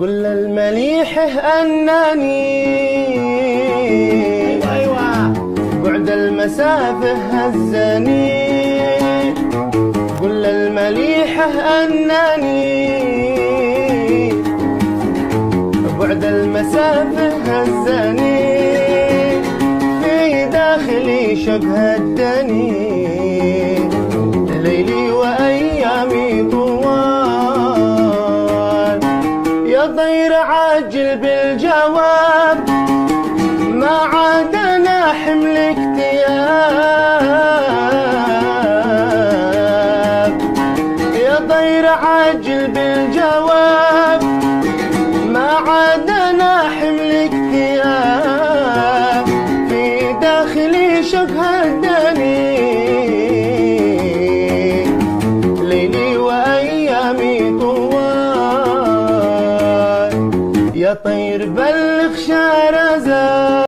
قل للمليح أنني بعد المسافة هزني. قل للمليح أنني بعد المسافة هزني. في داخلي شوق هدني، ليلي وأيامي طوال. يا طير عاجل بالجواب، ما عاد أنا حمل اكتياب. يا طير عاجل بالجواب، ما عاد أنا حمل اكتياب. في داخلي شوق هدني، ليلي وأيامي طوال. يا طير بلغ شهرزاد